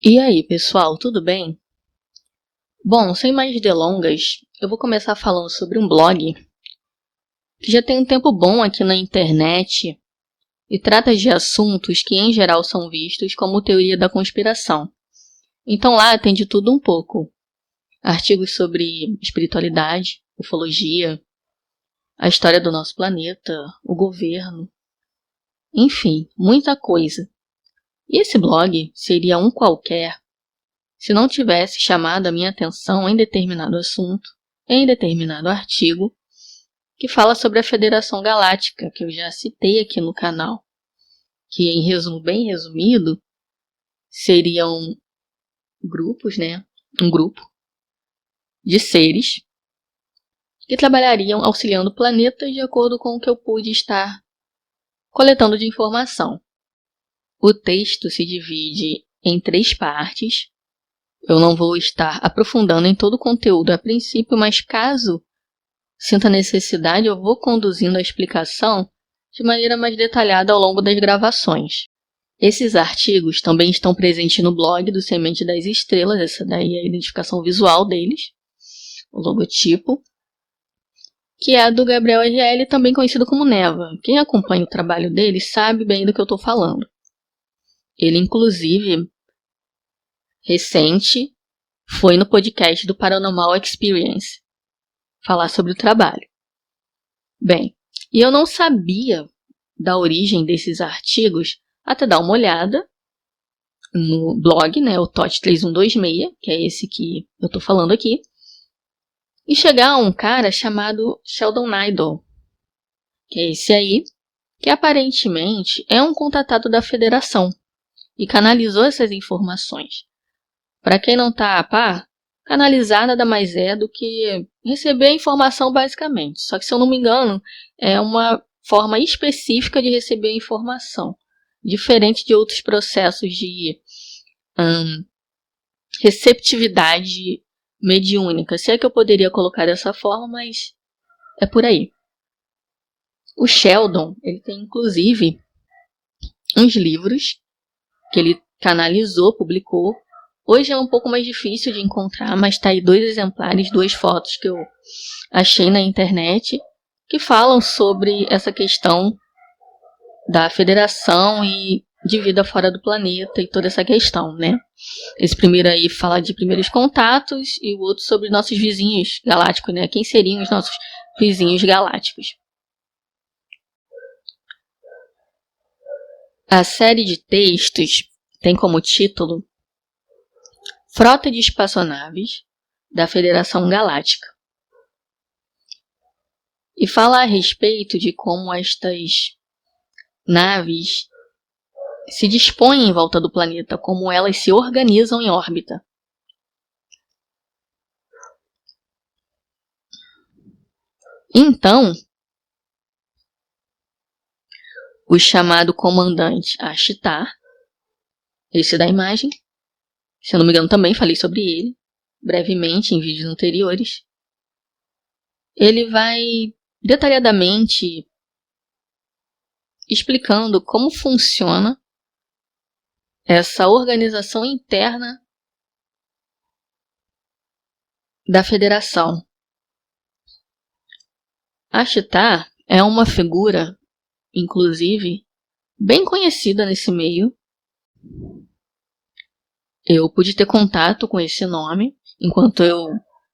E aí, pessoal, tudo bem? Bom, sem mais delongas, eu vou começar falando sobre um blog que já tem um tempo bom aqui na internet e trata de assuntos que, em geral, são vistos como teoria da conspiração. Então lá tem de tudo um pouco. Artigos sobre espiritualidade, ufologia, a história do nosso planeta, o governo, enfim, muita coisa. E esse blog seria um qualquer se não tivesse chamado a minha atenção em determinado assunto, em determinado artigo, que fala sobre a Federação Galáctica, que eu já citei aqui no canal, que em resumo bem resumido, seriam grupos, um grupo de seres que trabalhariam auxiliando planetas de acordo com o que eu pude estar coletando de informação. O texto se divide em 3 partes. Eu não vou estar aprofundando em todo o conteúdo a princípio, mas caso sinta necessidade, eu vou conduzindo a explicação de maneira mais detalhada ao longo das gravações. Esses artigos também estão presentes no blog do Semente das Estrelas, essa daí é a identificação visual deles, o logotipo, que é a do Gabriel RL, também conhecido como Neva. Quem acompanha o trabalho dele sabe bem do que eu estou falando. Ele, inclusive, recente, foi no podcast do Paranormal Experience falar sobre o trabalho. Bem, e eu não sabia da origem desses artigos até dar uma olhada no blog, o TOT 3126, que é esse que eu estou falando aqui, e chegar a um cara chamado Sheldon Neidl, que é esse aí, que aparentemente é um contatado da Federação e canalizou essas informações. Para quem não está a par, canalizar nada mais é do que receber a informação basicamente. Só que, se eu não me engano, é uma forma específica de receber a informação, diferente de outros processos de receptividade mediúnica. Se é que eu poderia colocar dessa forma, mas é por aí. O Sheldon, ele tem inclusive uns livros que ele canalizou, publicou. Hoje é um pouco mais difícil de encontrar, mas tá aí 2 exemplares, 2 fotos que eu achei na internet, que falam sobre essa questão da federação e de vida fora do planeta e toda essa questão, Esse primeiro aí fala de primeiros contatos e o outro sobre nossos vizinhos galácticos, Quem seriam os nossos vizinhos galácticos. A série de textos tem como título Frota de Espaçonaves da Federação Galáctica. E fala a respeito de como estas naves se dispõem em volta do planeta, como elas se organizam em órbita. Então, o chamado comandante Ashtar, esse da imagem, se eu não me engano também falei sobre ele, brevemente em vídeos anteriores, ele vai detalhadamente explicando como funciona essa organização interna da federação. Ashtar é uma figura, inclusive, bem conhecida nesse meio. Eu pude ter contato com esse nome enquanto eu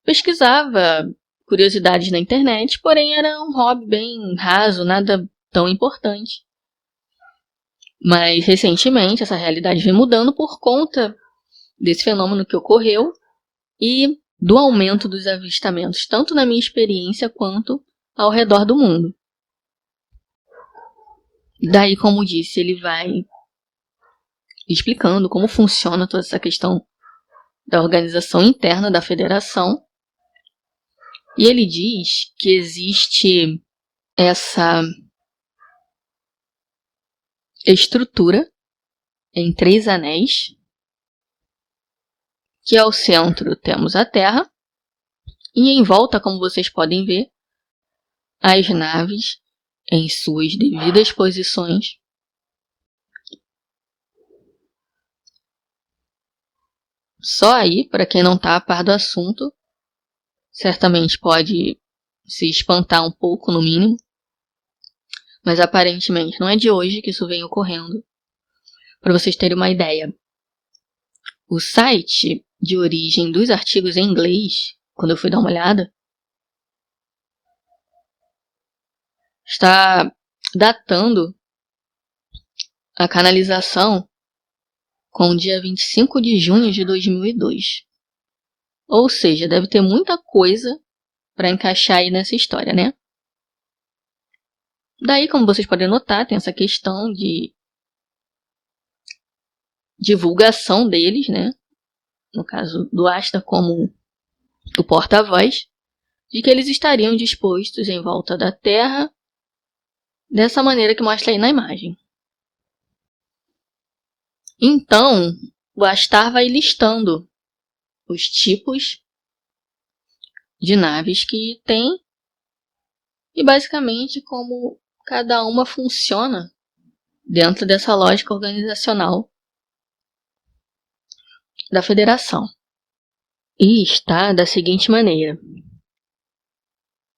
pesquisava curiosidades na internet, porém era um hobby bem raso, nada tão importante. Mas recentemente essa realidade vem mudando por conta desse fenômeno que ocorreu e do aumento dos avistamentos, tanto na minha experiência quanto ao redor do mundo. Daí, como disse, ele vai explicando como funciona toda essa questão da organização interna da federação. E ele diz que existe essa estrutura em 3 anéis, que ao centro temos a Terra, e em volta, como vocês podem ver, as naves em suas devidas posições. Só aí, para quem não está a par do assunto, certamente pode se espantar um pouco, no mínimo. Mas aparentemente não é de hoje que isso vem ocorrendo. Para vocês terem uma ideia, o site de origem dos artigos em inglês, quando eu fui dar uma olhada, está datando a canalização com o dia 25 de junho de 2002. Ou seja, deve ter muita coisa para encaixar aí nessa história, né? Daí, como vocês podem notar, tem essa questão de divulgação deles, né? No caso do Asta como o porta-voz, de que eles estariam dispostos em volta da Terra dessa maneira que mostra aí na imagem. Então, o Astar vai listando os tipos de naves que tem e basicamente como cada uma funciona dentro dessa lógica organizacional da federação. E está da seguinte maneira: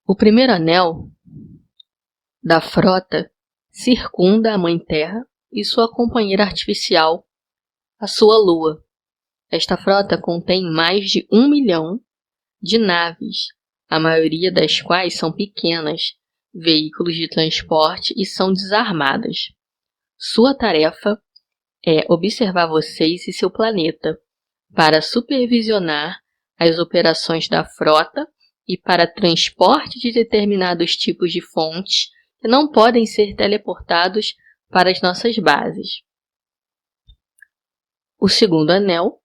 o primeiro anel da frota circunda a Mãe Terra e sua companheira artificial, a sua Lua. Esta frota contém mais de 1 milhão de naves, a maioria das quais são pequenas, veículos de transporte e são desarmadas. Sua tarefa é observar vocês e seu planeta, para supervisionar as operações da frota e para transporte de determinados tipos de fontes que não podem ser teleportados para as nossas bases. O segundo anel,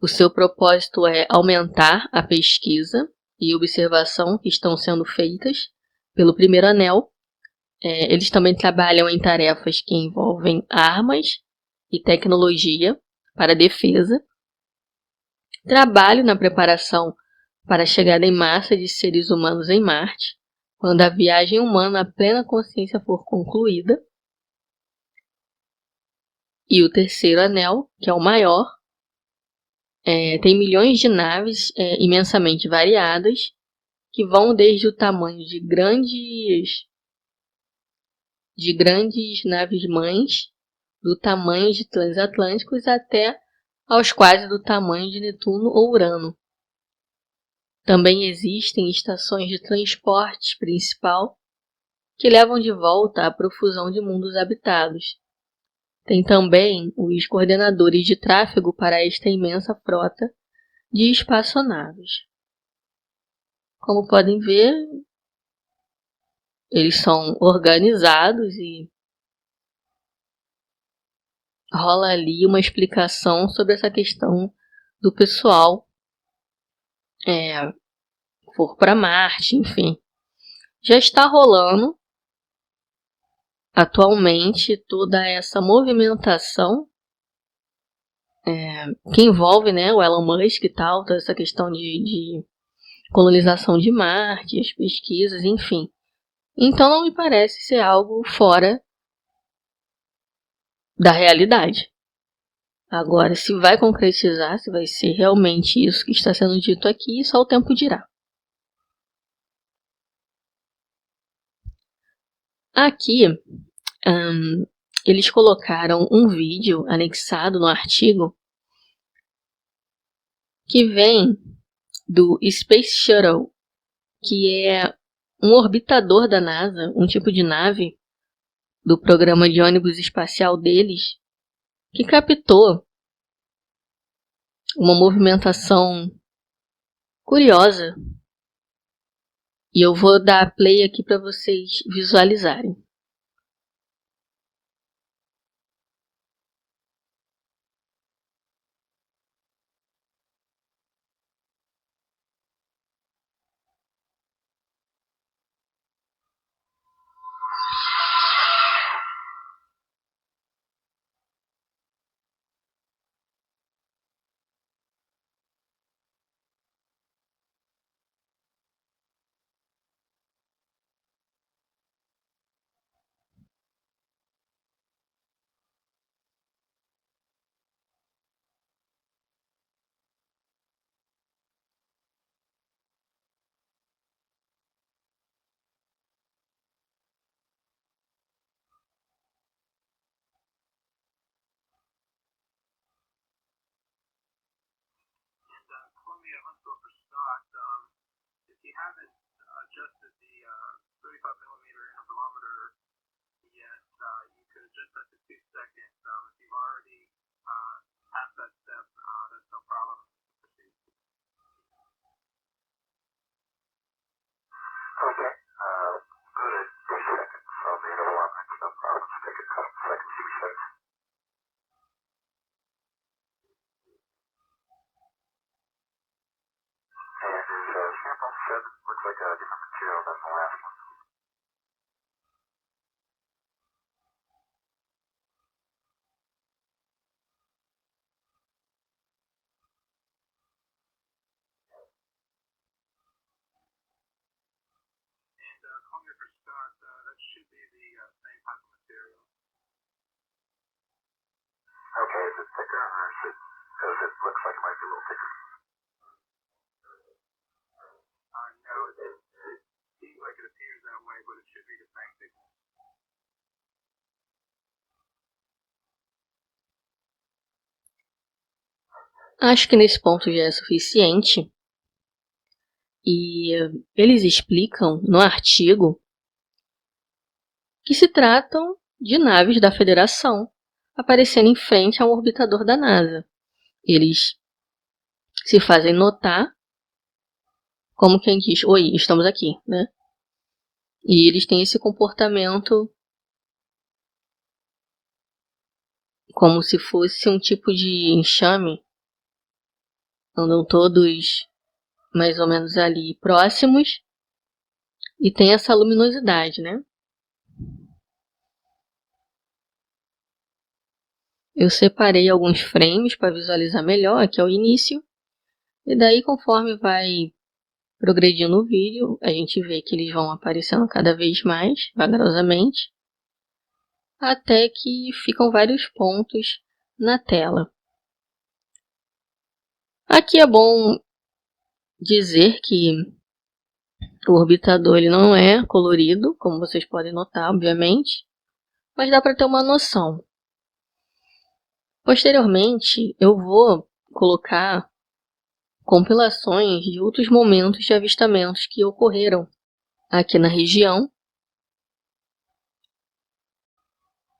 o seu propósito é aumentar a pesquisa e observação que estão sendo feitas pelo primeiro anel. Eles também trabalham em tarefas que envolvem armas e tecnologia para defesa, trabalho na preparação para a chegada em massa de seres humanos em Marte, quando a viagem humana à plena consciência for concluída. E o terceiro anel, que é o maior, tem milhões de naves imensamente variadas, que vão desde o tamanho de grandes naves-mães, do tamanho de transatlânticos até aos quase do tamanho de Netuno ou Urano. Também existem estações de transporte principal que levam de volta à profusão de mundos habitados. Tem também os coordenadores de tráfego para esta imensa frota de espaçonaves. Como podem ver, eles são organizados e rola ali uma explicação sobre essa questão do pessoal for para Marte, enfim. Já está rolando atualmente toda essa movimentação que envolve, né, o Elon Musk e tal, toda essa questão de colonização de Marte, as pesquisas, enfim. Então não me parece ser algo fora da realidade. Agora, se vai concretizar, se vai ser realmente isso que está sendo dito aqui, só o tempo dirá. Aqui, eles colocaram um vídeo anexado no artigo que vem do Space Shuttle, que é um orbitador da NASA, um tipo de nave do programa de ônibus espacial deles, que captou uma movimentação curiosa. E eu vou dar play aqui para vocês visualizarem. Okay. Go to 2 seconds. I'll be at alignment. No problem. Take a couple seconds to reset. And is sample 7 looks like a different material than the last one. Okay, is it thicker or is it, because it looks like it might be a little thicker? Acho que nesse ponto já é suficiente. E eles explicam no artigo que se tratam de naves da Federação aparecendo em frente a um orbitador da NASA. Eles se fazem notar como quem diz, oi, estamos aqui, né? E eles têm esse comportamento como se fosse um tipo de enxame. Andam todos mais ou menos ali próximos e tem essa luminosidade, né? Eu separei alguns frames para visualizar melhor, aqui é o início. E daí, conforme vai progredindo o vídeo, a gente vê que eles vão aparecendo cada vez mais, vagarosamente, até que ficam vários pontos na tela. Aqui é bom dizer que o orbitador ele não é colorido, como vocês podem notar, obviamente, mas dá para ter uma noção. Posteriormente, eu vou colocar compilações de outros momentos de avistamentos que ocorreram aqui na região.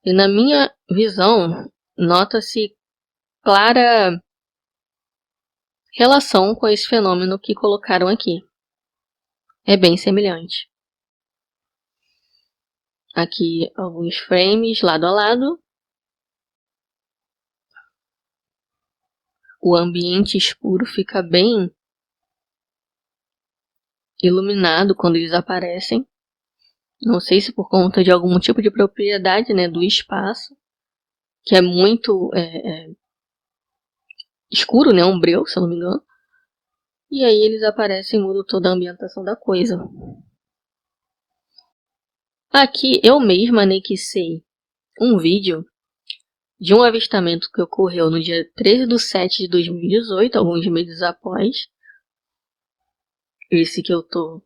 E na minha visão, nota-se clara relação com esse fenômeno que colocaram aqui. É bem semelhante. Aqui alguns frames lado a lado. O ambiente escuro fica bem iluminado quando eles aparecem. Não sei se por conta de algum tipo de propriedade, né, do espaço, que é muito escuro, né, umbreu, se eu não me engano. E aí eles aparecem e mudam toda a ambientação da coisa. Aqui eu mesma anexei um vídeo de um avistamento que ocorreu no dia 13/7/2018, alguns meses após esse que eu tô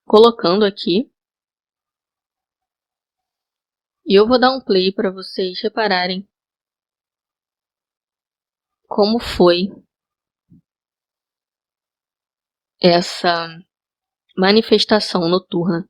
colocando aqui. E eu vou dar um play para vocês repararem como foi essa manifestação noturna.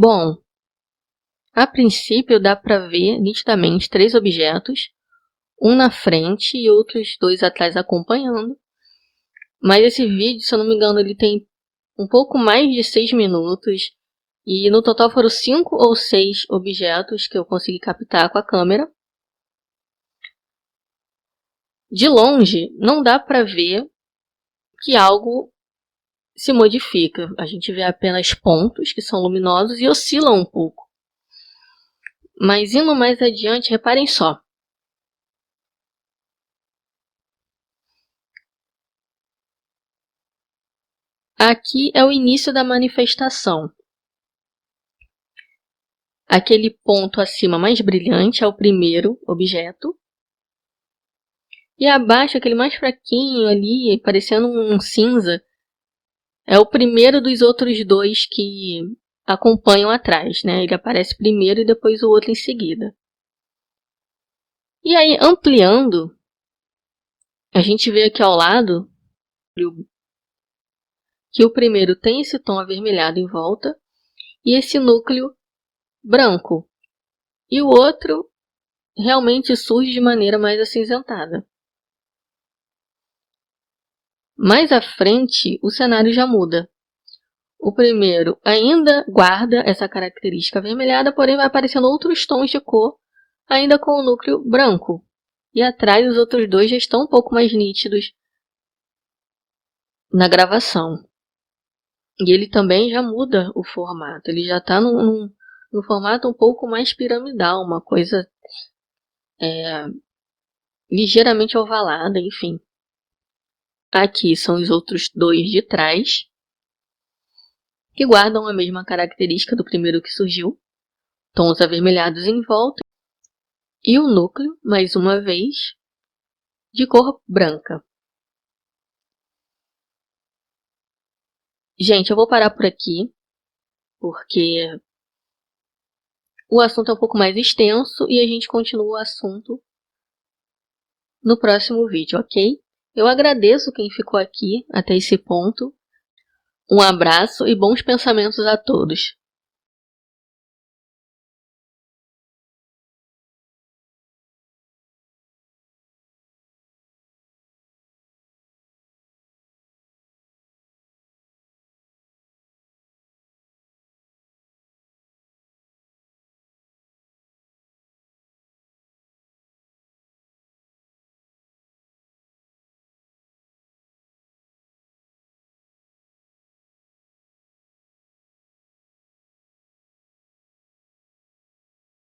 Bom, a princípio dá para ver nitidamente 3 objetos, um na frente e outros 2 atrás acompanhando. Mas esse vídeo, se eu não me engano, ele tem um pouco mais de 6 minutos. E no total foram 5 ou 6 objetos que eu consegui captar com a câmera. De longe, não dá para ver que algo se modifica. A gente vê apenas pontos que são luminosos e oscilam um pouco. Mas indo mais adiante, reparem só. Aqui é o início da manifestação. Aquele ponto acima mais brilhante é o primeiro objeto. E abaixo, aquele mais fraquinho ali, parecendo um cinza, é o primeiro dos outros 2 que acompanham atrás, né? Ele aparece primeiro e depois o outro em seguida. E aí, ampliando, a gente vê aqui ao lado que o primeiro tem esse tom avermelhado em volta e esse núcleo branco. E o outro realmente surge de maneira mais acinzentada. Mais à frente, o cenário já muda. O primeiro ainda guarda essa característica avermelhada, porém vai aparecendo outros tons de cor, ainda com o núcleo branco. E atrás os outros 2 já estão um pouco mais nítidos na gravação. E ele também já muda o formato, ele já está no formato um pouco mais piramidal, uma coisa ligeiramente ovalada, enfim. Aqui são os outros 2 de trás, que guardam a mesma característica do primeiro que surgiu, tons avermelhados em volta, e o núcleo, mais uma vez, de cor branca. Gente, eu vou parar por aqui, porque o assunto é um pouco mais extenso e a gente continua o assunto no próximo vídeo, ok? Eu agradeço quem ficou aqui até esse ponto. Um abraço e bons pensamentos a todos.